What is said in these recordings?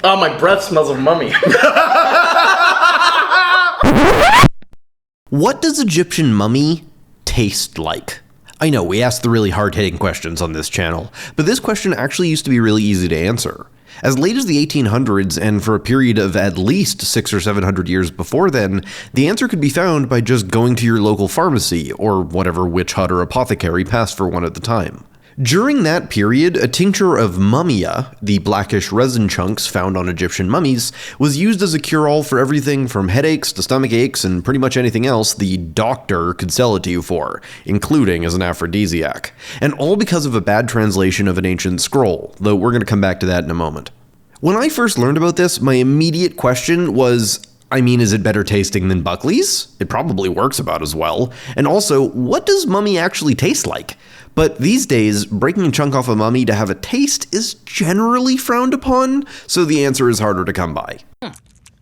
Oh, my breath smells of mummy. What does Egyptian mummy taste like? I know, we asked the really hard-hitting questions on this channel, but this question actually used to be really easy to answer. As late as the 1800s, and for a period of at least 600 or 700 years before then, the answer could be found by just going to your local pharmacy, or whatever witch hut or apothecary passed for one at the time. During that period, a tincture of mummia, the blackish resin chunks found on Egyptian mummies, was used as a cure-all for everything from headaches to stomach aches and pretty much anything else the doctor could sell it to you for, including as an aphrodisiac. And all because of a bad translation of an ancient scroll, though we're going to come back to that in a moment. When I first learned about this, my immediate question was, is it better tasting than Buckley's? It probably works about as well. And also, what does mummy actually taste like? But these days, breaking a chunk off a mummy to have a taste is generally frowned upon, so the answer is harder to come by.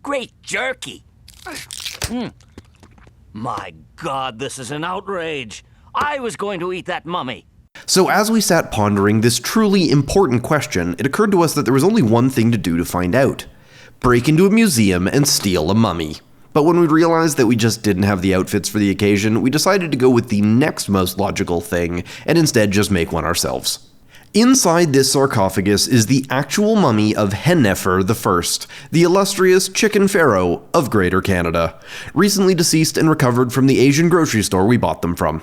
Great jerky. My God, this is an outrage. I was going to eat that mummy. So as we sat pondering this truly important question, it occurred to us that there was only one thing to do to find out. Break into a museum and steal a mummy. But when we realized that we just didn't have the outfits for the occasion, we decided to go with the next most logical thing, and instead just make one ourselves. Inside this sarcophagus is the actual mummy of Hennefer I, the illustrious chicken pharaoh of Greater Canada, recently deceased and recovered from the Asian grocery store we bought them from.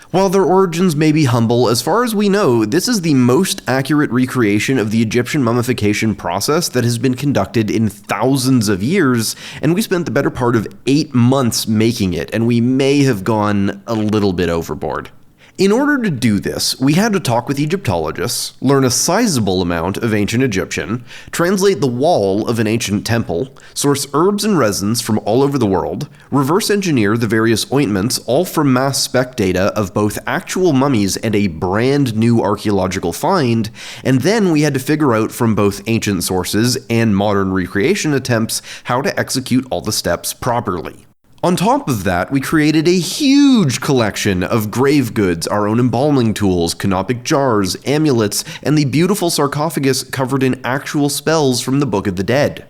While their origins may be humble, as far as we know, this is the most accurate recreation of the Egyptian mummification process that has been conducted in thousands of years, and we spent the better part of 8 months making it, and we may have gone a little bit overboard. In order to do this, we had to talk with Egyptologists, learn a sizable amount of ancient Egyptian, translate the wall of an ancient temple, source herbs and resins from all over the world, reverse engineer the various ointments, all from mass spec data of both actual mummies and a brand new archaeological find, and then we had to figure out from both ancient sources and modern recreation attempts how to execute all the steps properly. On top of that, we created a huge collection of grave goods, our own embalming tools, canopic jars, amulets, and the beautiful sarcophagus covered in actual spells from the Book of the Dead.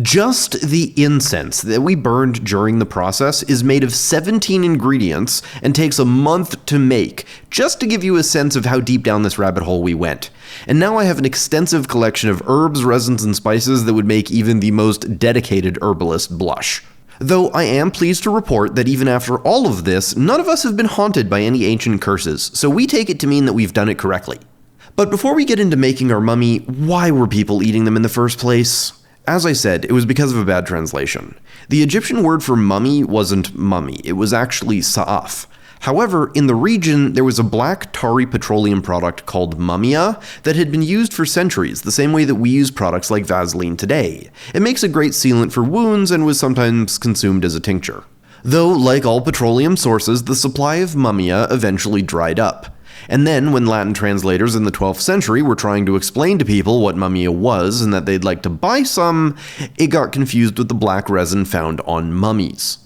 Just the incense that we burned during the process is made of 17 ingredients and takes a month to make, just to give you a sense of how deep down this rabbit hole we went. And now I have an extensive collection of herbs, resins, and spices that would make even the most dedicated herbalist blush. Though I am pleased to report that even after all of this, none of us have been haunted by any ancient curses, so we take it to mean that we've done it correctly. But before we get into making our mummy, why were people eating them in the first place? As I said, it was because of a bad translation. The Egyptian word for mummy wasn't mummy, it was actually sa'af. However, in the region, there was a black tarry petroleum product called mummia that had been used for centuries, the same way that we use products like Vaseline today. It makes a great sealant for wounds and was sometimes consumed as a tincture. Though, like all petroleum sources, the supply of mummia eventually dried up. And then, when Latin translators in the 12th century were trying to explain to people what mummia was and that they'd like to buy some, it got confused with the black resin found on mummies.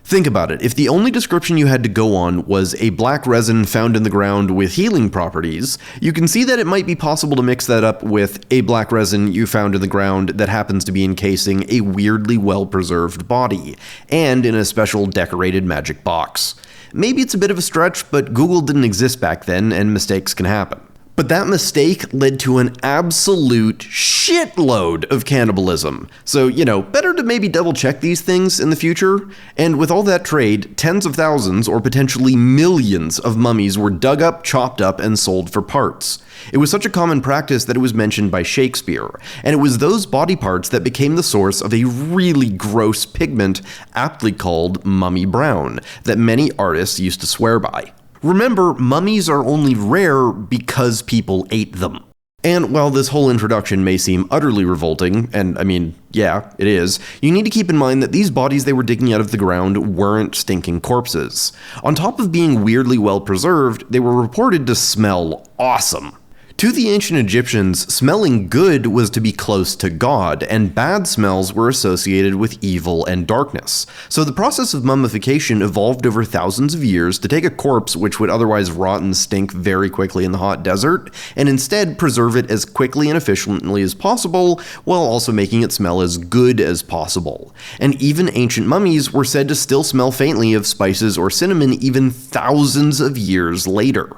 Think about it, if the only description you had to go on was a black resin found in the ground with healing properties, you can see that it might be possible to mix that up with a black resin you found in the ground that happens to be encasing a weirdly well-preserved body, and in a special decorated magic box. Maybe it's a bit of a stretch, but Google didn't exist back then, and mistakes can happen. But that mistake led to an absolute shitload of cannibalism. So, better to maybe double check these things in the future. And with all that trade, tens of thousands or potentially millions of mummies were dug up, chopped up, and sold for parts. It was such a common practice that it was mentioned by Shakespeare, and it was those body parts that became the source of a really gross pigment aptly called mummy brown that many artists used to swear by. Remember, mummies are only rare because people ate them. And while this whole introduction may seem utterly revolting, and yeah, it is, you need to keep in mind that these bodies they were digging out of the ground weren't stinking corpses. On top of being weirdly well preserved, they were reported to smell awesome. To the ancient Egyptians, smelling good was to be close to God, and bad smells were associated with evil and darkness. So the process of mummification evolved over thousands of years to take a corpse which would otherwise rot and stink very quickly in the hot desert, and instead preserve it as quickly and efficiently as possible, while also making it smell as good as possible. And even ancient mummies were said to still smell faintly of spices or cinnamon even thousands of years later.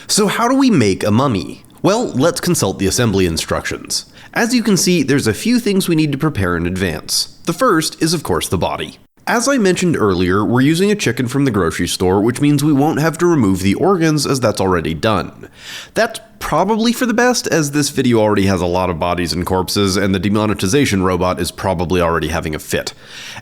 So how do we make a mummy? Well, let's consult the assembly instructions. As you can see, there's a few things we need to prepare in advance. The first is of course the body. As I mentioned earlier, we're using a chicken from the grocery store, which means we won't have to remove the organs as that's already done. That's probably for the best, as this video already has a lot of bodies and corpses, and the demonetization robot is probably already having a fit.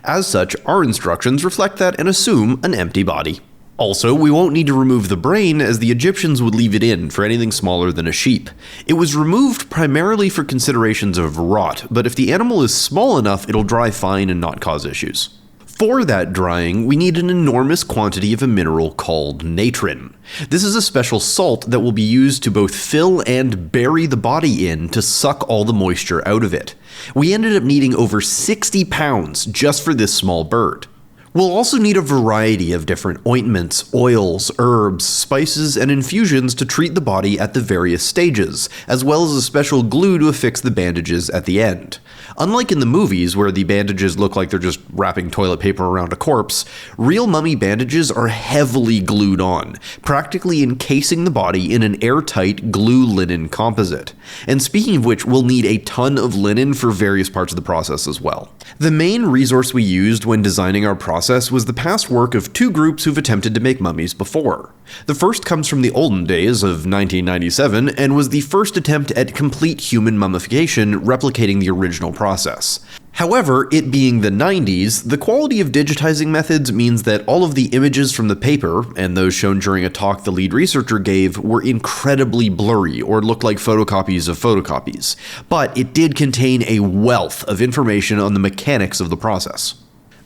As such, our instructions reflect that and assume an empty body. Also, we won't need to remove the brain, as the Egyptians would leave it in for anything smaller than a sheep. It was removed primarily for considerations of rot, but if the animal is small enough, it'll dry fine and not cause issues. For that drying, we need an enormous quantity of a mineral called natron. This is a special salt that will be used to both fill and bury the body in to suck all the moisture out of it. We ended up needing over 60 pounds just for this small bird. We'll also need a variety of different ointments, oils, herbs, spices, and infusions to treat the body at the various stages, as well as a special glue to affix the bandages at the end. Unlike in the movies, where the bandages look like they're just wrapping toilet paper around a corpse, real mummy bandages are heavily glued on, practically encasing the body in an airtight glue-linen composite. And speaking of which, we'll need a ton of linen for various parts of the process as well. The main resource we used when designing our process was the past work of two groups who've attempted to make mummies before. The first comes from the olden days of 1997 and was the first attempt at complete human mummification, replicating the original process. However, it being the 90s, the quality of digitizing methods means that all of the images from the paper, and those shown during a talk the lead researcher gave, were incredibly blurry or looked like photocopies of photocopies. But it did contain a wealth of information on the mechanics of the process.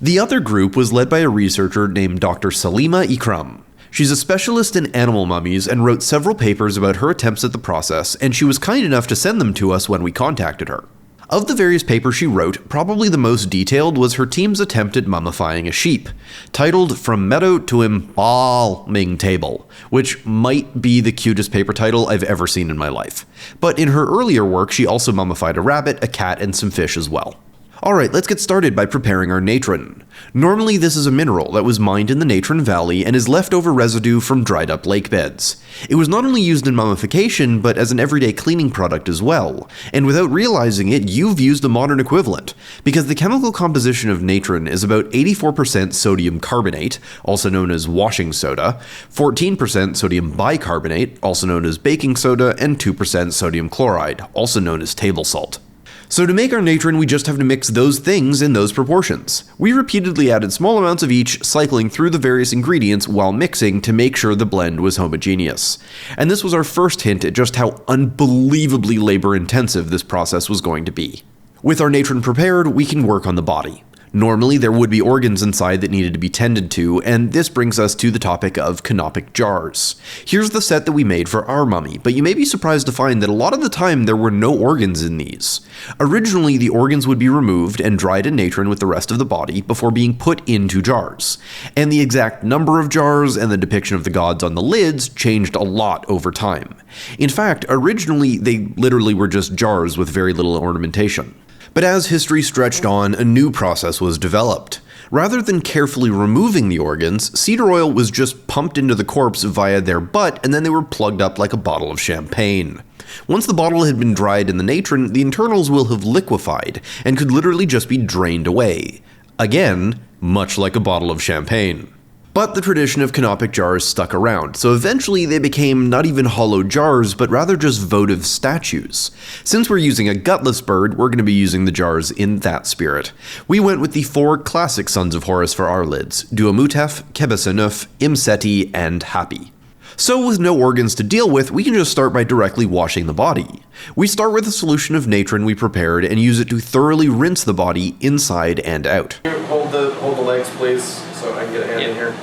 The other group was led by a researcher named Dr. Salima Ikram. She's a specialist in animal mummies and wrote several papers about her attempts at the process, and she was kind enough to send them to us when we contacted her. Of the various papers she wrote, probably the most detailed was her team's attempt at mummifying a sheep, titled From Meadow to Embalming Table, which might be the cutest paper title I've ever seen in my life. But in her earlier work, she also mummified a rabbit, a cat, and some fish as well. Alright, let's get started by preparing our natron. Normally this is a mineral that was mined in the Natron Valley and is leftover residue from dried up lake beds. It was not only used in mummification, but as an everyday cleaning product as well, and without realizing it, you've used the modern equivalent, because the chemical composition of natron is about 84% sodium carbonate, also known as washing soda, 14% sodium bicarbonate, also known as baking soda, and 2% sodium chloride, also known as table salt. So to make our natron, we just have to mix those things in those proportions. We repeatedly added small amounts of each, cycling through the various ingredients while mixing to make sure the blend was homogeneous. And this was our first hint at just how unbelievably labor-intensive this process was going to be. With our natron prepared, we can work on the body. Normally, there would be organs inside that needed to be tended to, and this brings us to the topic of canopic jars. Here's the set that we made for our mummy, but you may be surprised to find that a lot of the time there were no organs in these. Originally, the organs would be removed and dried in natron with the rest of the body before being put into jars. And the exact number of jars and the depiction of the gods on the lids changed a lot over time. In fact, originally they literally were just jars with very little ornamentation. But as history stretched on, a new process was developed. Rather than carefully removing the organs, cedar oil was just pumped into the corpse via their butt, and then they were plugged up like a bottle of champagne. Once the bottle had been dried in the natron, the internals will have liquefied, and could literally just be drained away. Again, much like a bottle of champagne. But the tradition of canopic jars stuck around, so eventually they became not even hollow jars, but rather just votive statues. Since we're using a gutless bird, we're going to be using the jars in that spirit. We went with the 4 classic sons of Horus for our lids: Duamutef, Kebesenuf, Imseti, and Hapi. So with no organs to deal with, we can just start by directly washing the body. We start with a solution of natron we prepared and use it to thoroughly rinse the body inside and out. Hold the legs, please, so I can get a hand in here.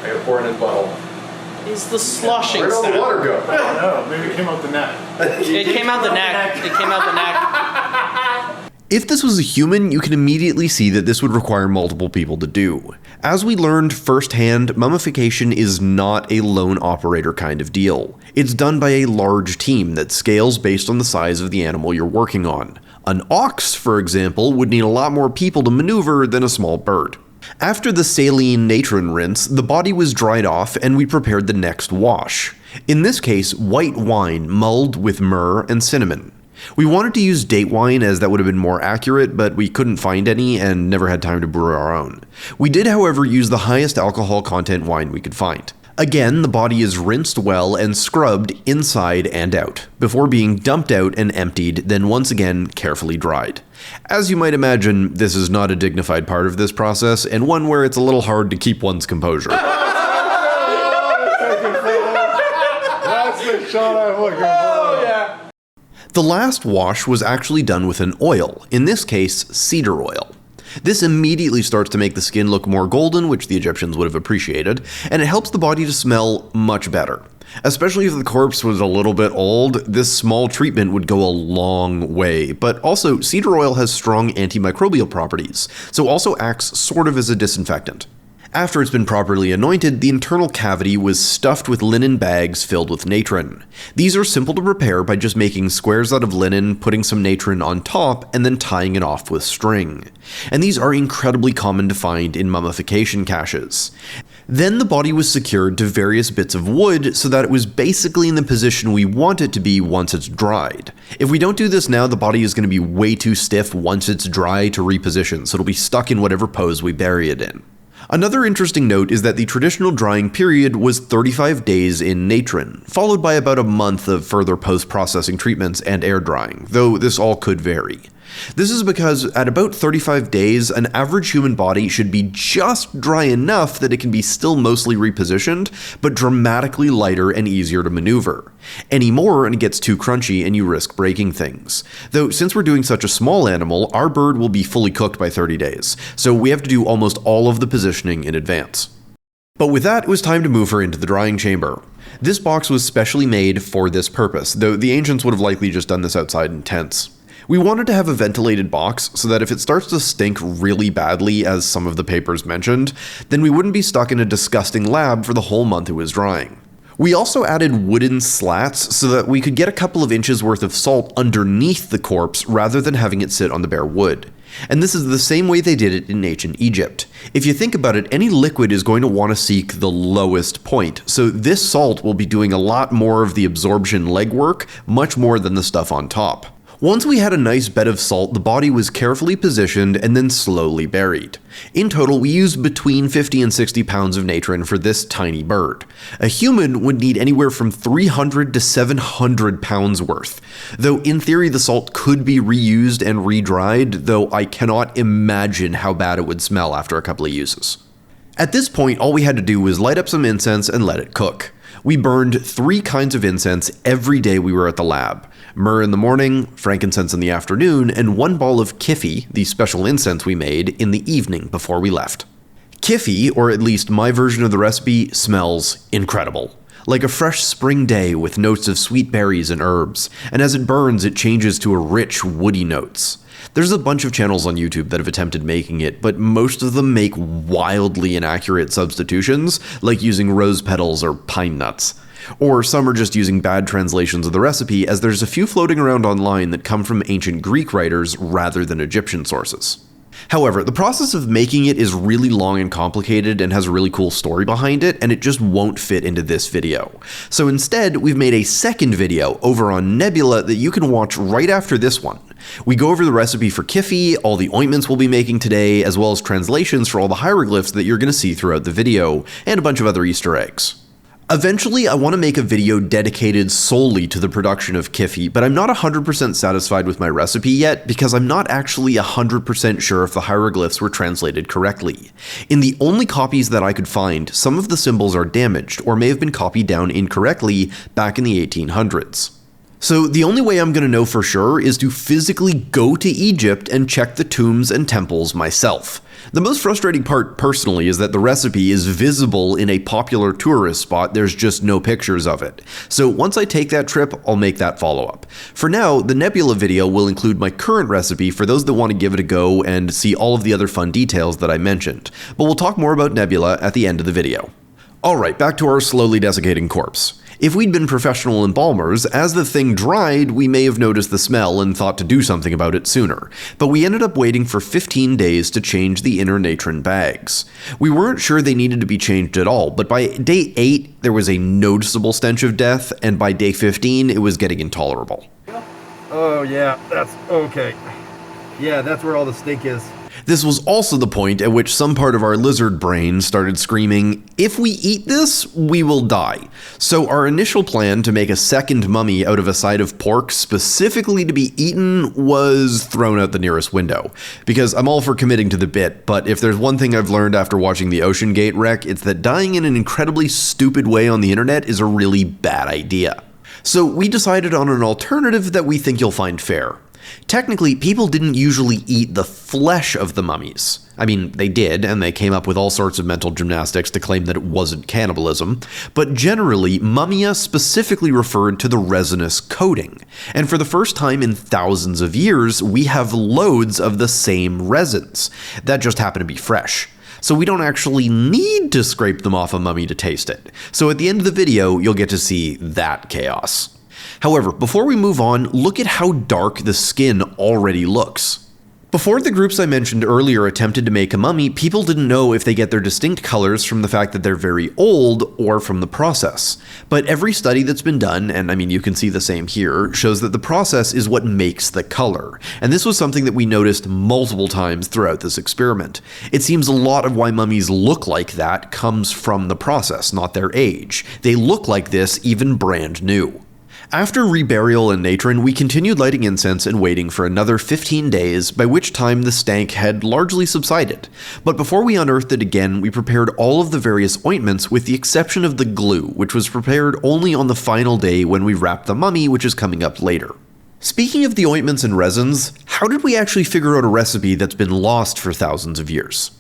I gotta pour in his bottle. is the sloshing Where'd all the step. water go? I don't know. Maybe it came out the neck. It came out the neck. It came out the neck. If this was a human, you can immediately see that this would require multiple people to do. As we learned firsthand, mummification is not a lone operator kind of deal. It's done by a large team that scales based on the size of the animal you're working on. An ox, for example, would need a lot more people to maneuver than a small bird. After the saline natron rinse, the body was dried off and we prepared the next wash. In this case, white wine mulled with myrrh and cinnamon. We wanted to use date wine as that would have been more accurate, but we couldn't find any and never had time to brew our own. We did, however, use the highest alcohol content wine we could find. Again, the body is rinsed well and scrubbed inside and out, before being dumped out and emptied, then once again carefully dried. As you might imagine, this is not a dignified part of this process, and one where it's a little hard to keep one's composure. That's the shot I'm looking for. The last wash was actually done with an oil, in this case, cedar oil. This immediately starts to make the skin look more golden, which the Egyptians would have appreciated, and it helps the body to smell much better. Especially if the corpse was a little bit old, this small treatment would go a long way. But also, cedar oil has strong antimicrobial properties, so also acts sort of as a disinfectant. After it's been properly anointed, the internal cavity was stuffed with linen bags filled with natron. These are simple to prepare by just making squares out of linen, putting some natron on top, and then tying it off with string. And these are incredibly common to find in mummification caches. Then the body was secured to various bits of wood so that it was basically in the position we want it to be once it's dried. If we don't do this now, the body is going to be way too stiff once it's dry to reposition, so it'll be stuck in whatever pose we bury it in. Another interesting note is that the traditional drying period was 35 days in natron, followed by about a month of further post-processing treatments and air drying, though this all could vary. This is because at about 35 days, an average human body should be just dry enough that it can be still mostly repositioned, but dramatically lighter and easier to maneuver. Any more and it gets too crunchy and you risk breaking things. Though since we're doing such a small animal, our bird will be fully cooked by 30 days, so we have to do almost all of the positioning in advance. But with that, it was time to move her into the drying chamber. This box was specially made for this purpose, though the ancients would have likely just done this outside in tents. We wanted to have a ventilated box so that if it starts to stink really badly, as some of the papers mentioned, then we wouldn't be stuck in a disgusting lab for the whole month it was drying. We also added wooden slats so that we could get a couple of inches worth of salt underneath the corpse rather than having it sit on the bare wood. And this is the same way they did it in ancient Egypt. If you think about it, any liquid is going to want to seek the lowest point, so this salt will be doing a lot more of the absorption legwork, much more than the stuff on top. Once we had a nice bed of salt, the body was carefully positioned and then slowly buried. In total, we used between 50 and 60 pounds of natron for this tiny bird. A human would need anywhere from 300 to 700 pounds worth, though in theory the salt could be reused and re-dried, though I cannot imagine how bad it would smell after a couple of uses. At this point, all we had to do was light up some incense and let it cook. We burned 3 kinds of incense every day we were at the lab. Myrrh in the morning, frankincense in the afternoon, and 1 ball of kifi, the special incense we made, in the evening before we left. Kifi, or at least my version of the recipe, smells incredible. Like a fresh spring day with notes of sweet berries and herbs, and as it burns it changes to a rich, woody notes. There's a bunch of channels on YouTube that have attempted making it, but most of them make wildly inaccurate substitutions, like using rose petals or pine nuts. Or some are just using bad translations of the recipe, as there's a few floating around online that come from ancient Greek writers rather than Egyptian sources. However, the process of making it is really long and complicated and has a really cool story behind it, and it just won't fit into this video. So instead, we've made a second video over on Nebula that you can watch right after this one. We go over the recipe for kifi, all the ointments we'll be making today, as well as translations for all the hieroglyphs that you're going to see throughout the video, and a bunch of other Easter eggs. Eventually, I want to make a video dedicated solely to the production of kifi, but I'm not 100% satisfied with my recipe yet because I'm not actually 100% sure if the hieroglyphs were translated correctly. In the only copies that I could find, some of the symbols are damaged or may have been copied down incorrectly back in the 1800s. So the only way I'm going to know for sure is to physically go to Egypt and check the tombs and temples myself. The most frustrating part, personally, is that the recipe is visible in a popular tourist spot, there's just no pictures of it. So once I take that trip, I'll make that follow-up. For now, the Nebula video will include my current recipe for those that want to give it a go and see all of the other fun details that I mentioned. But we'll talk more about Nebula at the end of the video. Alright, back to our slowly desiccating corpse. If we'd been professional embalmers, as the thing dried, we may have noticed the smell and thought to do something about it sooner, but we ended up waiting for 15 days to change the inner natron bags. We weren't sure they needed to be changed at all, but by day 8, there was a noticeable stench of death, and by day 15, it was getting intolerable. Oh yeah, that's okay. Yeah, that's where all the stink is. This was also the point at which some part of our lizard brain started screaming, if we eat this, we will die. So our initial plan to make a second mummy out of a side of pork specifically to be eaten was thrown out the nearest window. Because I'm all for committing to the bit, but if there's one thing I've learned after watching the Ocean Gate wreck, it's that dying in an incredibly stupid way on the internet is a really bad idea. So we decided on an alternative that we think you'll find fair. Technically, people didn't usually eat the flesh of the mummies. I mean, they did, and they came up with all sorts of mental gymnastics to claim that it wasn't cannibalism, but generally, mummia specifically referred to the resinous coating. And for the first time in thousands of years, we have loads of the same resins that just happen to be fresh. So we don't actually need to scrape them off a mummy to taste it. So at the end of the video, you'll get to see that chaos. However, before we move on, look at how dark the skin already looks. Before the groups I mentioned earlier attempted to make a mummy, people didn't know if they get their distinct colors from the fact that they're very old or from the process. But every study that's been done, and I mean you can see the same here, shows that the process is what makes the color. And this was something that we noticed multiple times throughout this experiment. It seems a lot of why mummies look like that comes from the process, not their age. They look like this even brand new. After reburial in natron, we continued lighting incense and waiting for another 15 days, by which time the stank had largely subsided. But before we unearthed it again, we prepared all of the various ointments with the exception of the glue, which was prepared only on the final day when we wrapped the mummy, which is coming up later. Speaking of the ointments and resins, how did we actually figure out a recipe that's been lost for thousands of years?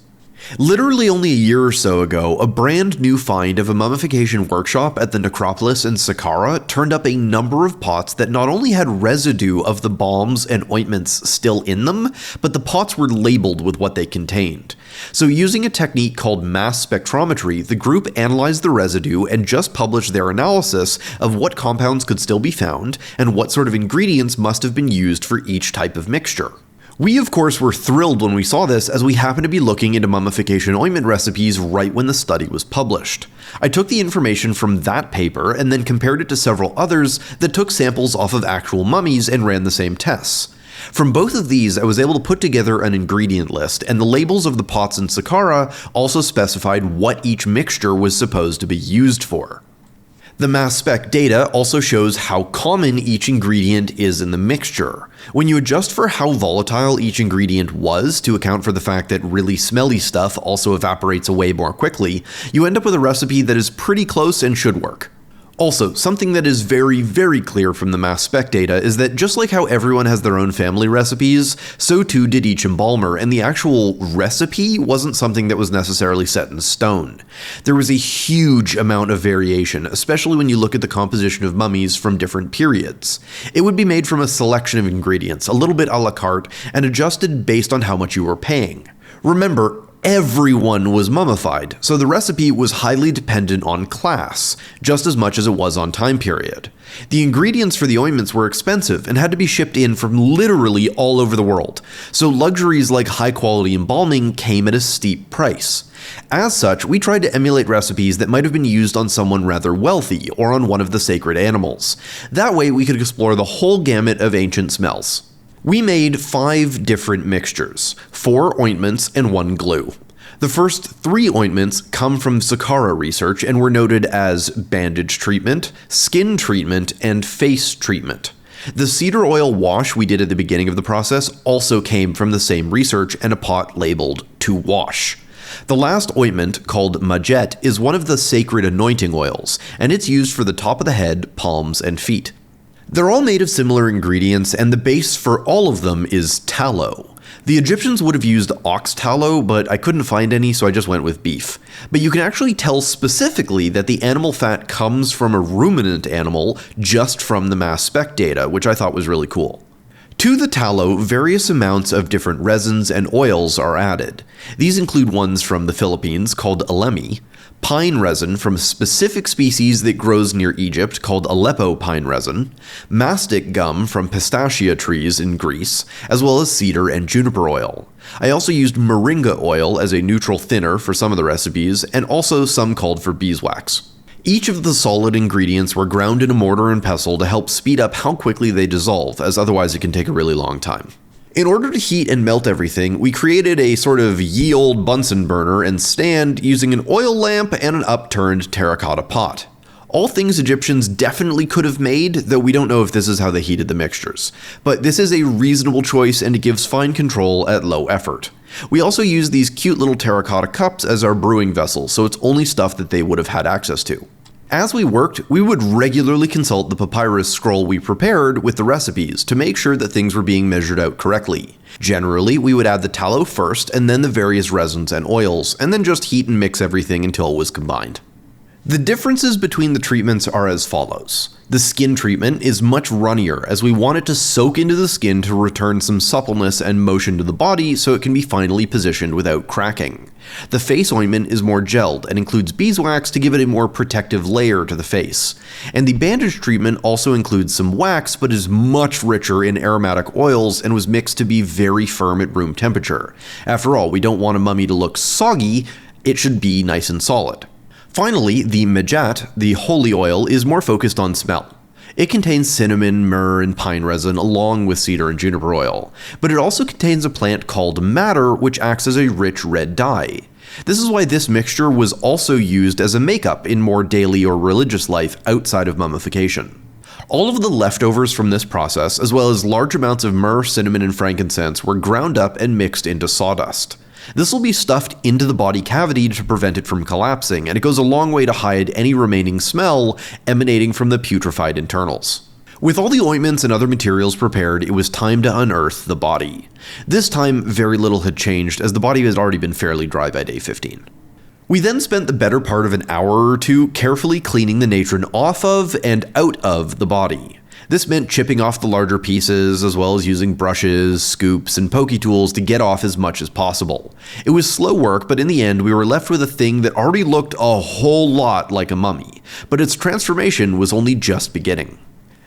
Literally only a year or so ago, a brand new find of a mummification workshop at the necropolis in Saqqara turned up a number of pots that not only had residue of the balms and ointments still in them, but the pots were labeled with what they contained. So using a technique called mass spectrometry, the group analyzed the residue and just published their analysis of what compounds could still be found and what sort of ingredients must have been used for each type of mixture. We, of course, were thrilled when we saw this, as we happened to be looking into mummification ointment recipes right when the study was published. I took the information from that paper and then compared it to several others that took samples off of actual mummies and ran the same tests. From both of these, I was able to put together an ingredient list, and the labels of the pots in Saqqara also specified what each mixture was supposed to be used for. The mass spec data also shows how common each ingredient is in the mixture. When you adjust for how volatile each ingredient was to account for the fact that really smelly stuff also evaporates away more quickly, you end up with a recipe that is pretty close and should work. Also, something that is very, very clear from the mass spec data is that just like how everyone has their own family recipes, so too did each embalmer, and the actual recipe wasn't something that was necessarily set in stone. There was a huge amount of variation, especially when you look at the composition of mummies from different periods. It would be made from a selection of ingredients, a little bit a la carte, and adjusted based on how much you were paying. Remember, everyone was mummified, so the recipe was highly dependent on class, just as much as it was on time period. The ingredients for the ointments were expensive and had to be shipped in from literally all over the world, so luxuries like high-quality embalming came at a steep price. As such, we tried to emulate recipes that might have been used on someone rather wealthy or on one of the sacred animals. That way we could explore the whole gamut of ancient smells. We made 5 different mixtures, 4 ointments and 1 glue. The first 3 ointments come from Saqqara research and were noted as bandage treatment, skin treatment, and face treatment. The cedar oil wash we did at the beginning of the process also came from the same research and a pot labeled to wash. The last ointment, called majet, is one of the sacred anointing oils, and it's used for the top of the head, palms, and feet. They're all made of similar ingredients, and the base for all of them is tallow. The Egyptians would have used ox tallow, but I couldn't find any, so I just went with beef. But you can actually tell specifically that the animal fat comes from a ruminant animal just from the mass spec data, which I thought was really cool. To the tallow, various amounts of different resins and oils are added. These include ones from the Philippines called alemi, pine resin from a specific species that grows near Egypt called Aleppo pine resin, mastic gum from pistachia trees in Greece, as well as cedar and juniper oil. I also used moringa oil as a neutral thinner for some of the recipes, and also some called for beeswax. Each of the solid ingredients were ground in a mortar and pestle to help speed up how quickly they dissolve, as otherwise it can take a really long time. In order to heat and melt everything, we created a sort of ye old Bunsen burner and stand using an oil lamp and an upturned terracotta pot. All things Egyptians definitely could have made, though we don't know if this is how they heated the mixtures. But this is a reasonable choice and it gives fine control at low effort. We also use these cute little terracotta cups as our brewing vessels, so it's only stuff that they would have had access to. As we worked, we would regularly consult the papyrus scroll we prepared with the recipes to make sure that things were being measured out correctly. Generally, we would add the tallow first and then the various resins and oils, and then just heat and mix everything until it was combined. The differences between the treatments are as follows. The skin treatment is much runnier, as we want it to soak into the skin to return some suppleness and motion to the body so it can be finally positioned without cracking. The face ointment is more gelled and includes beeswax to give it a more protective layer to the face. And the bandage treatment also includes some wax but is much richer in aromatic oils and was mixed to be very firm at room temperature. After all, we don't want a mummy to look soggy, it should be nice and solid. Finally, the majat, the holy oil, is more focused on smell. It contains cinnamon, myrrh, and pine resin along with cedar and juniper oil, but it also contains a plant called madder which acts as a rich red dye. This is why this mixture was also used as a makeup in more daily or religious life outside of mummification. All of the leftovers from this process, as well as large amounts of myrrh, cinnamon, and frankincense, were ground up and mixed into sawdust. This will be stuffed into the body cavity to prevent it from collapsing, and it goes a long way to hide any remaining smell emanating from the putrefied internals. With all the ointments and other materials prepared, it was time to unearth the body. This time, very little had changed, as the body had already been fairly dry by day 15. We then spent the better part of an hour or two carefully cleaning the natron off of and out of the body. This meant chipping off the larger pieces, as well as using brushes, scoops, and pokey tools to get off as much as possible. It was slow work, but in the end we were left with a thing that already looked a whole lot like a mummy, but its transformation was only just beginning.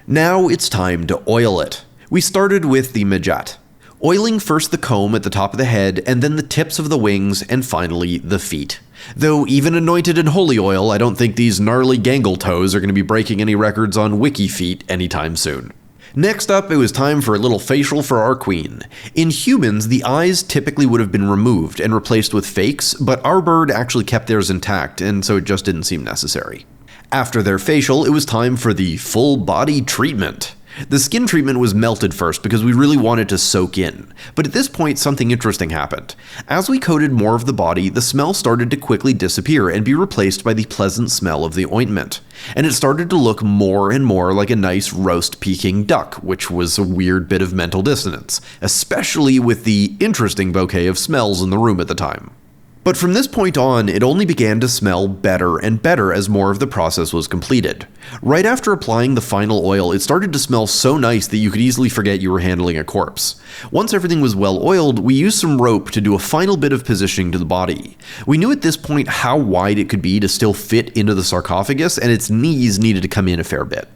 Now it's time to oil it. We started with the majat, oiling first the comb at the top of the head, and then the tips of the wings, and finally the feet. Though even anointed in holy oil, I don't think these gnarly gangle toes are going to be breaking any records on wiki feet anytime soon. Next up, it was time for a little facial for our queen. In humans, the eyes typically would have been removed and replaced with fakes, but our bird actually kept theirs intact, and so it just didn't seem necessary. After their facial, it was time for the full body treatment. The skin treatment was melted first because we really wanted to soak in, but at this point something interesting happened. As we coated more of the body, the smell started to quickly disappear and be replaced by the pleasant smell of the ointment. And it started to look more and more like a nice roast Peking duck, which was a weird bit of mental dissonance, especially with the interesting bouquet of smells in the room at the time. But from this point on, it only began to smell better and better as more of the process was completed. Right after applying the final oil, it started to smell so nice that you could easily forget you were handling a corpse. Once everything was well oiled, we used some rope to do a final bit of positioning to the body. We knew at this point how wide it could be to still fit into the sarcophagus, and its knees needed to come in a fair bit.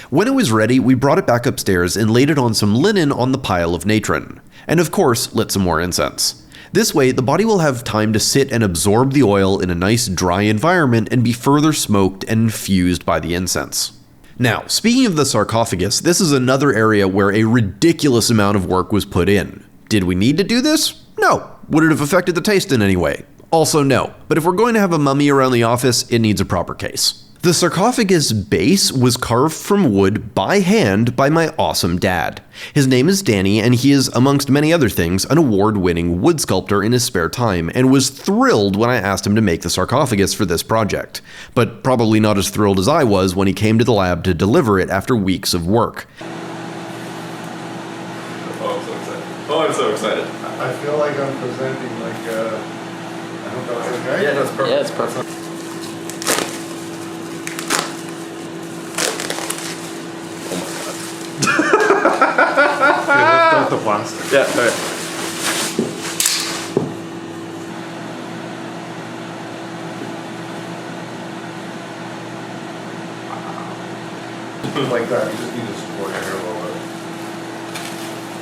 When it was ready, we brought it back upstairs and laid it on some linen on the pile of natron. And of course, lit some more incense. This way, the body will have time to sit and absorb the oil in a nice dry environment and be further smoked and infused by the incense. Now, speaking of the sarcophagus, this is another area where a ridiculous amount of work was put in. Did we need to do this? No. Would it have affected the taste in any way? Also no. But if we're going to have a mummy around the office, it needs a proper case. The sarcophagus base was carved from wood by hand by my awesome dad. His name is Danny, and he is, amongst many other things, an award-winning wood sculptor in his spare time, and was thrilled when I asked him to make the sarcophagus for this project. But probably not as thrilled as I was when he came to the lab to deliver it after weeks of work. Oh, I'm so excited. I feel like I'm presenting like, I hope that's okay? Yeah, that's perfect. Yeah, it's perfect. Okay, let's start the plastic. Yeah, alright. Like that, you just need to support your hair a little bit.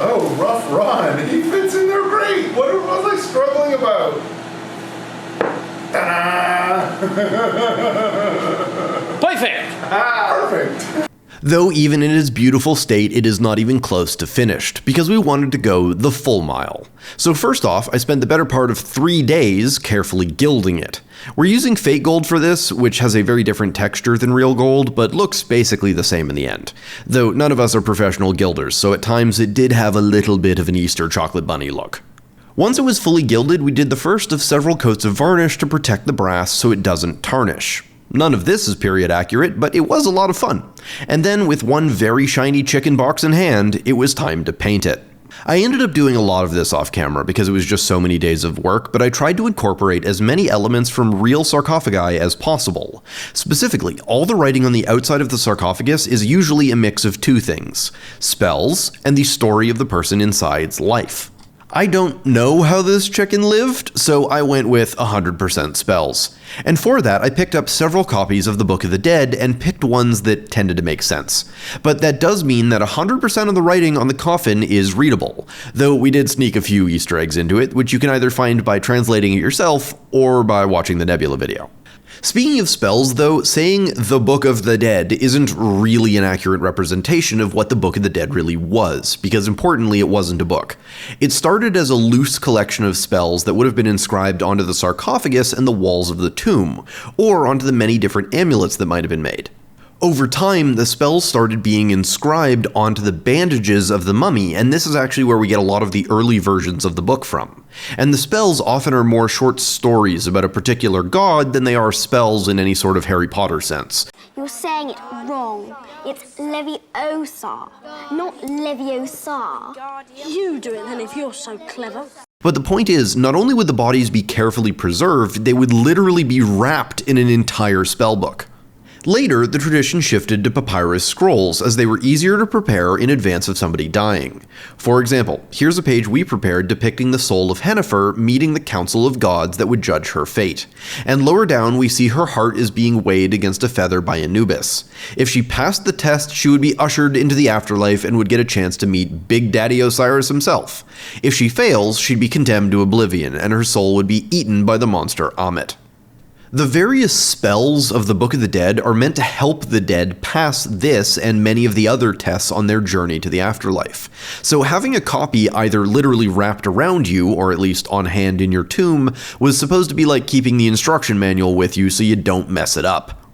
Oh, rough Ron, he fits in there great. What was I struggling about? Ta-da! Perfect! Perfect. Though even in its beautiful state, it is not even close to finished, because we wanted to go the full mile. So first off, I spent the better part of 3 days carefully gilding it. We're using fake gold for this, which has a very different texture than real gold, but looks basically the same in the end. Though none of us are professional gilders, so at times it did have a little bit of an Easter chocolate bunny look. Once it was fully gilded, we did the first of several coats of varnish to protect the brass so it doesn't tarnish. None of this is period accurate, but it was a lot of fun. And then, with one very shiny chicken box in hand, it was time to paint it. I ended up doing a lot of this off camera because it was just so many days of work, but I tried to incorporate as many elements from real sarcophagi as possible. Specifically, all the writing on the outside of the sarcophagus is usually a mix of two things: spells and the story of the person inside's life. I don't know how this chicken lived, so I went with 100% spells. And for that, I picked up several copies of the Book of the Dead and picked ones that tended to make sense. But that does mean that 100% of the writing on the coffin is readable, though we did sneak a few Easter eggs into it, which you can either find by translating it yourself or by watching the Nebula video. Speaking of spells, though, saying the Book of the Dead isn't really an accurate representation of what the Book of the Dead really was, because importantly, it wasn't a book. It started as a loose collection of spells that would have been inscribed onto the sarcophagus and the walls of the tomb, or onto the many different amulets that might have been made. Over time, the spells started being inscribed onto the bandages of the mummy, and this is actually where we get a lot of the early versions of the book from. And the spells often are more short stories about a particular god than they are spells in any sort of Harry Potter sense. You're saying it wrong. It's Leviosa, not Leviosa. You do it then if you're so clever. But the point is, not only would the bodies be carefully preserved, they would literally be wrapped in an entire spellbook. Later, the tradition shifted to papyrus scrolls, as they were easier to prepare in advance of somebody dying. For example, here's a page we prepared depicting the soul of Hennifer meeting the council of gods that would judge her fate. And lower down, we see her heart is being weighed against a feather by Anubis. If she passed the test, she would be ushered into the afterlife and would get a chance to meet Big Daddy Osiris himself. If she fails, she'd be condemned to oblivion, and her soul would be eaten by the monster Ammit. The various spells of the Book of the Dead are meant to help the dead pass this and many of the other tests on their journey to the afterlife. So having a copy either literally wrapped around you, or at least on hand in your tomb, was supposed to be like keeping the instruction manual with you so you don't mess it up.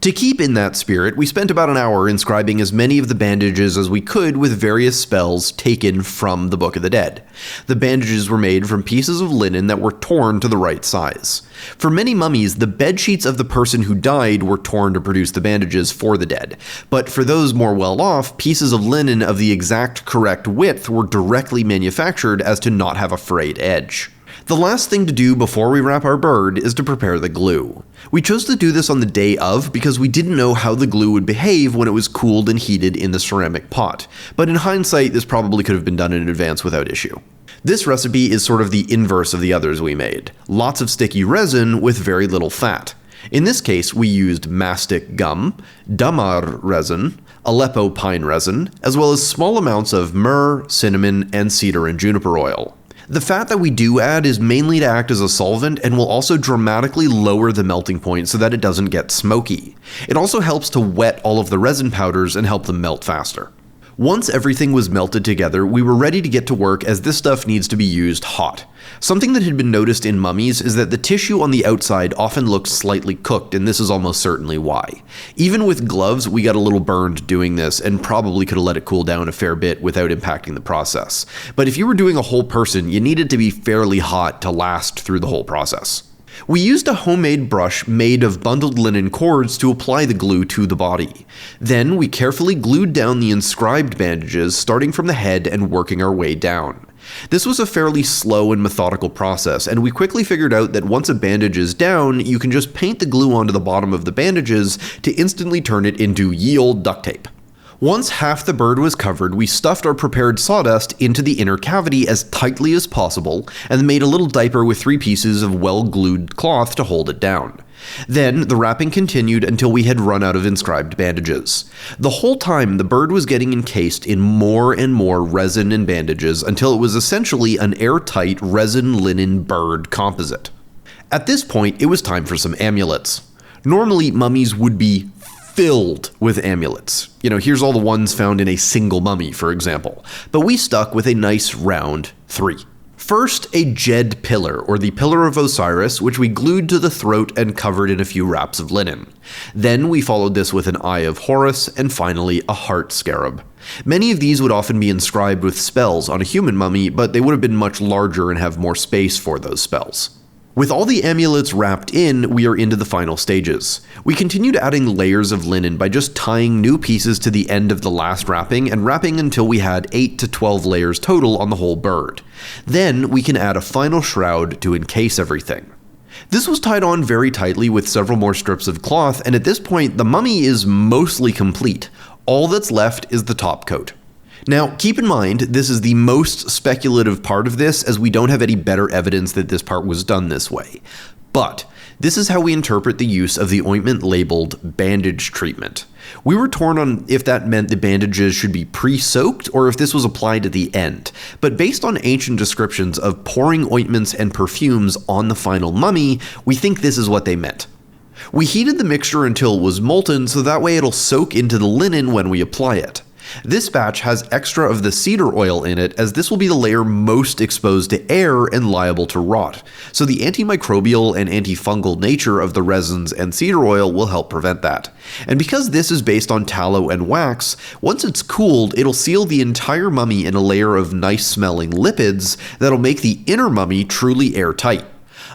To keep in that spirit, we spent about an hour inscribing as many of the bandages as we could with various spells taken from the Book of the Dead. The bandages were made from pieces of linen that were torn to the right size. For many mummies, the bedsheets of the person who died were torn to produce the bandages for the dead, but for those more well-off, pieces of linen of the exact correct width were directly manufactured as to not have a frayed edge. The last thing to do before we wrap our bird is to prepare the glue. We chose to do this on the day of because we didn't know how the glue would behave when it was cooled and heated in the ceramic pot, but in hindsight this probably could have been done in advance without issue. This recipe is sort of the inverse of the others we made. Lots of sticky resin with very little fat. In this case we used mastic gum, damar resin, Aleppo pine resin, as well as small amounts of myrrh, cinnamon, and cedar and juniper oil. The fat that we do add is mainly to act as a solvent and will also dramatically lower the melting point so that it doesn't get smoky. It also helps to wet all of the resin powders and help them melt faster. Once everything was melted together, we were ready to get to work as this stuff needs to be used hot. Something that had been noticed in mummies is that the tissue on the outside often looks slightly cooked, and this is almost certainly why. Even with gloves, we got a little burned doing this, and probably could have let it cool down a fair bit without impacting the process. But if you were doing a whole person, you needed to be fairly hot to last through the whole process. We used a homemade brush made of bundled linen cords to apply the glue to the body. Then we carefully glued down the inscribed bandages, starting from the head and working our way down. This was a fairly slow and methodical process, and we quickly figured out that once a bandage is down, you can just paint the glue onto the bottom of the bandages to instantly turn it into ye olde duct tape. Once half the bird was covered, we stuffed our prepared sawdust into the inner cavity as tightly as possible, and made a little diaper with 3 pieces of well-glued cloth to hold it down. Then, the wrapping continued until we had run out of inscribed bandages. The whole time, the bird was getting encased in more and more resin and bandages until it was essentially an airtight resin-linen bird composite. At this point, it was time for some amulets. Normally, mummies would be filled with amulets. Here's all the ones found in a single mummy, for example. But we stuck with a nice round 3. First, a jed pillar, or the Pillar of Osiris, which we glued to the throat and covered in a few wraps of linen. Then we followed this with an Eye of Horus, and finally a heart scarab. Many of these would often be inscribed with spells on a human mummy, but they would have been much larger and have more space for those spells. With all the amulets wrapped in, we are into the final stages. We continued adding layers of linen by just tying new pieces to the end of the last wrapping and wrapping until we had 8 to 12 layers total on the whole bird. Then we can add a final shroud to encase everything. This was tied on very tightly with several more strips of cloth, and at this point the mummy is mostly complete. All that's left is the top coat. Now, keep in mind, this is the most speculative part of this, as we don't have any better evidence that this part was done this way. But this is how we interpret the use of the ointment labeled bandage treatment. We were torn on if that meant the bandages should be pre-soaked or if this was applied at the end, but based on ancient descriptions of pouring ointments and perfumes on the final mummy, we think this is what they meant. We heated the mixture until it was molten, so that way it'll soak into the linen when we apply it. This batch has extra of the cedar oil in it, as this will be the layer most exposed to air and liable to rot, so the antimicrobial and antifungal nature of the resins and cedar oil will help prevent that. And because this is based on tallow and wax, once it's cooled, it'll seal the entire mummy in a layer of nice-smelling lipids that'll make the inner mummy truly airtight.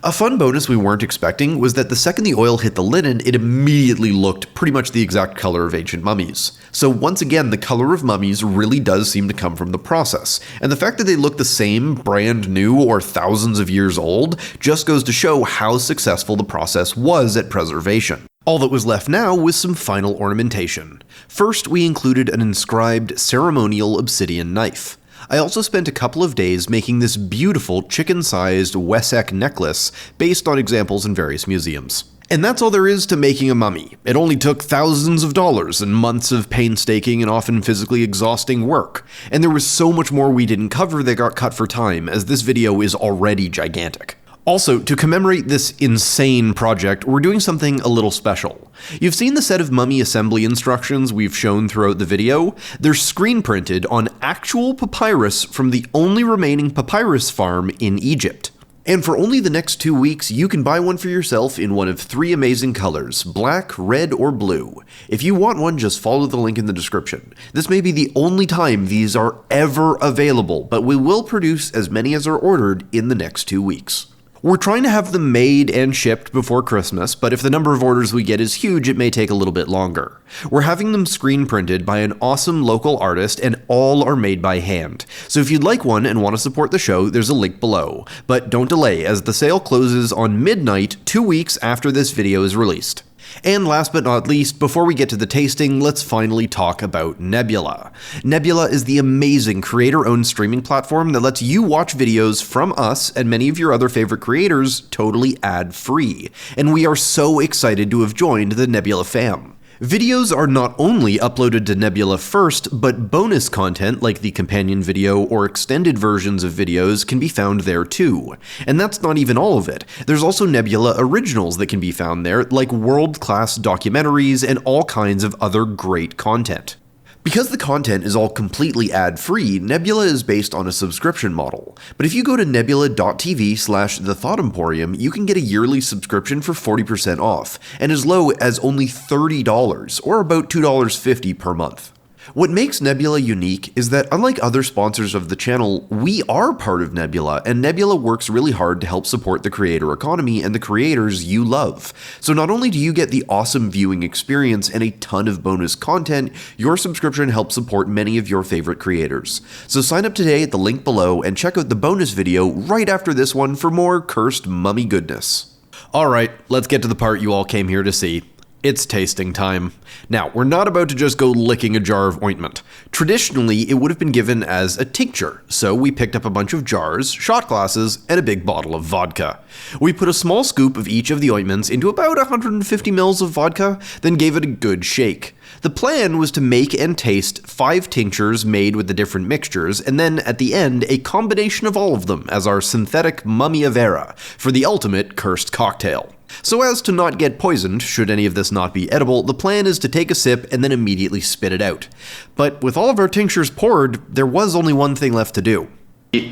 A fun bonus we weren't expecting was that the second the oil hit the linen, it immediately looked pretty much the exact color of ancient mummies. So once again, the color of mummies really does seem to come from the process, and the fact that they look the same, brand new, or thousands of years old just goes to show how successful the process was at preservation. All that was left now was some final ornamentation. First, we included an inscribed ceremonial obsidian knife. I also spent a couple of days making this beautiful chicken-sized Wessex necklace based on examples in various museums. And that's all there is to making a mummy. It only took thousands of dollars and months of painstaking and often physically exhausting work. And there was so much more we didn't cover that got cut for time, as this video is already gigantic. Also, to commemorate this insane project, we're doing something a little special. You've seen the set of mummy assembly instructions we've shown throughout the video. They're screen printed on actual papyrus from the only remaining papyrus farm in Egypt. And for only the next 2 weeks, you can buy one for yourself in one of 3 amazing colors, black, red, or blue. If you want one, just follow the link in the description. This may be the only time these are ever available, but we will produce as many as are ordered in the next 2 weeks. We're trying to have them made and shipped before Christmas, but if the number of orders we get is huge, it may take a little bit longer. We're having them screen printed by an awesome local artist, and all are made by hand. So if you'd like one and want to support the show, there's a link below. But don't delay, as the sale closes on midnight 2 weeks after this video is released. And last but not least, before we get to the tasting, let's finally talk about Nebula. Nebula is the amazing creator-owned streaming platform that lets you watch videos from us and many of your other favorite creators totally ad-free. And we are so excited to have joined the Nebula fam. Videos are not only uploaded to Nebula first, but bonus content like the companion video or extended versions of videos can be found there too. And that's not even all of it. There's also Nebula originals that can be found there, like world-class documentaries and all kinds of other great content. Because the content is all completely ad-free, Nebula is based on a subscription model. But if you go to nebula.tv/thethoughtemporium, you can get a yearly subscription for 40% off, and as low as only $30, or about $2.50 per month. What makes Nebula unique is that unlike other sponsors of the channel, we are part of Nebula, and Nebula works really hard to help support the creator economy and the creators you love. So not only do you get the awesome viewing experience and a ton of bonus content, your subscription helps support many of your favorite creators. So sign up today at the link below and check out the bonus video right after this one for more cursed mummy goodness. Alright, let's get to the part you all came here to see. It's tasting time. Now, we're not about to just go licking a jar of ointment. Traditionally, it would have been given as a tincture, so we picked up a bunch of jars, shot glasses, and a big bottle of vodka. We put a small scoop of each of the ointments into about 150 ml of vodka, then gave it a good shake. The plan was to make and taste 5 tinctures made with the different mixtures, and then at the end, a combination of all of them as our synthetic Mumia Vera for the ultimate cursed cocktail. So as to not get poisoned, should any of this not be edible, the plan is to take a sip and then immediately spit it out. But with all of our tinctures poured, there was only one thing left to do.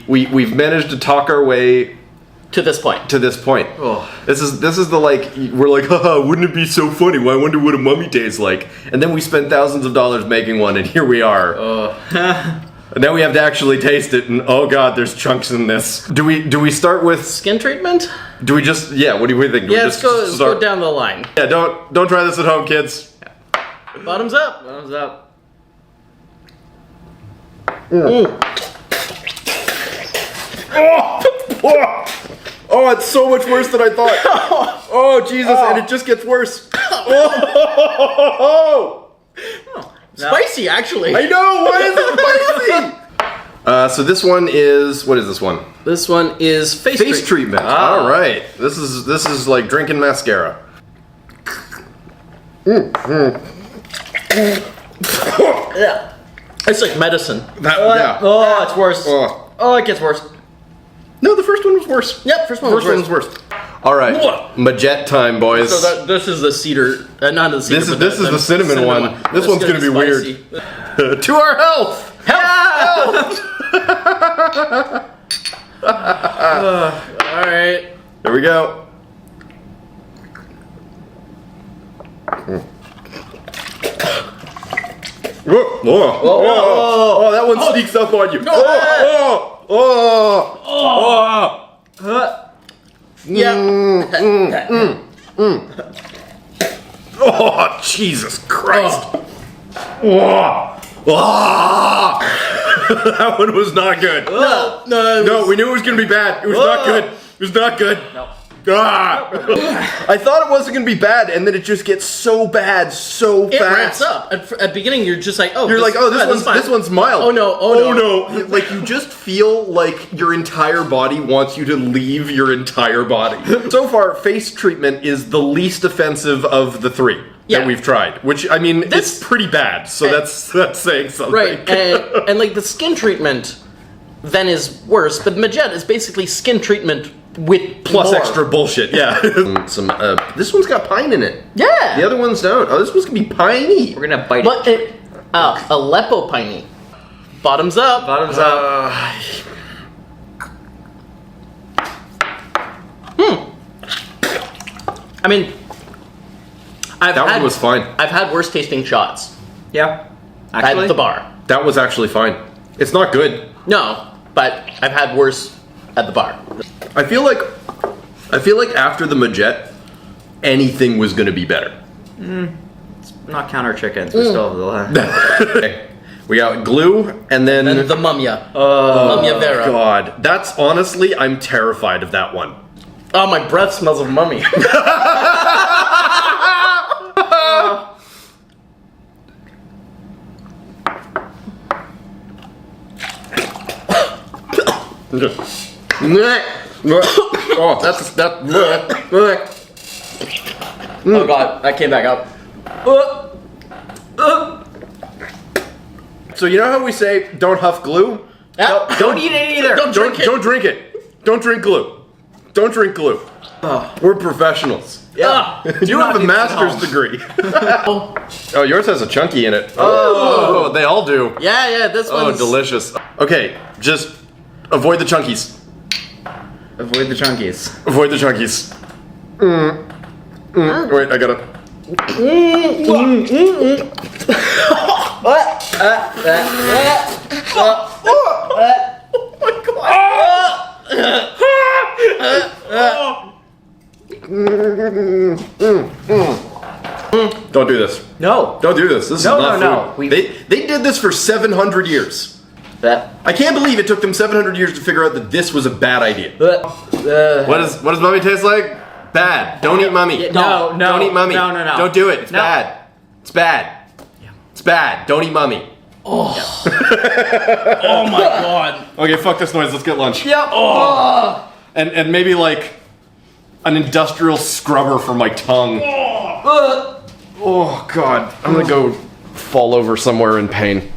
We've managed to talk our way To this point. Oh. This is the we're like, haha, wouldn't it be so funny? Well, I wonder what a mummy tastes like. And then we spent thousands of dollars making one, and here we are. And now we have to actually taste it, and oh god, there's chunks in this. Do we start with Skin treatment? Do we just what do we think? Do Yeah, we let's go down the line. Yeah, don't try this at home, kids. Bottoms up. Thumbs up. Oh, it's so much worse than I thought. Oh, Jesus, and it just gets worse. Spicy, actually. I know, why is it spicy? So this one is, what is this one? This one is face treatment. All right, this is like drinking mascara. Yeah. It's like medicine. Yeah. Oh, it's worse. Oh, it gets worse. No, the first one was worse. Yep, first one was worse. All right, Majet time, boys. So this is the cedar, not the cedar. This is the cinnamon one. This one's gonna be weird. To our health. Health. All right. Here we go. Oh, that one sneaks up on you. Oh, Jesus Christ. That one was not good. No, we knew it was going to be bad. It was not good. It was not good. No. I thought it wasn't going to be bad, and then it just gets so bad so fast. It ramps up. At the beginning, you're just like, oh, this one's mild. Oh no. Like, you just feel like your entire body wants you to leave your entire body. So far, face treatment is the least offensive of the 3 that we've tried. Which, I mean, it's pretty bad, so that's saying something. Right, and like the skin treatment then is worse, but Majet is basically skin treatment with plus more extra bullshit, yeah. This one's got pine in it. Yeah. The other ones don't. Oh, this one's gonna be piney. We're gonna bite but it. Aleppo piney. Bottoms up. Bottoms up. I mean, that one was fine. I've had worse tasting shots. Yeah. Actually, at the bar. That was actually fine. It's not good. No, but I've had worse at the bar. I feel like after the Majet, anything was gonna be better. Let's not count our chickens. We still have the last. Okay. We got glue, and then the Mumia. Mumia Vera. God, that's honestly, I'm terrified of that one. Oh, my breath smells of mummy. Oh, that's. Oh god, I came back up. So you know how we say don't huff glue? Don't eat it either. Don't drink it. Don't drink glue. Don't drink glue. We're professionals. Yeah. You have a master's degree. Oh, yours has a chunky in it. Oh, they all do. Yeah, this Oh, one's... delicious. Okay, just avoid the chunkies. Avoid the chunkies. Avoid the chunkies. Wait, I gotta... Don't do this. No. Don't do this. This No, is not no, food. no. They did this for 700 years. That. I can't believe it took them 700 years to figure out that this was a bad idea. What does mummy taste like? Bad. Don't eat mummy. No. Don't eat mummy. No. Don't do it. It's No. bad. It's bad. It's bad. Don't eat mummy. Oh my god. Okay, fuck this noise. Let's get lunch. Yep. Oh. And maybe like an industrial scrubber for my tongue. Oh god. I'm gonna go fall over somewhere in pain.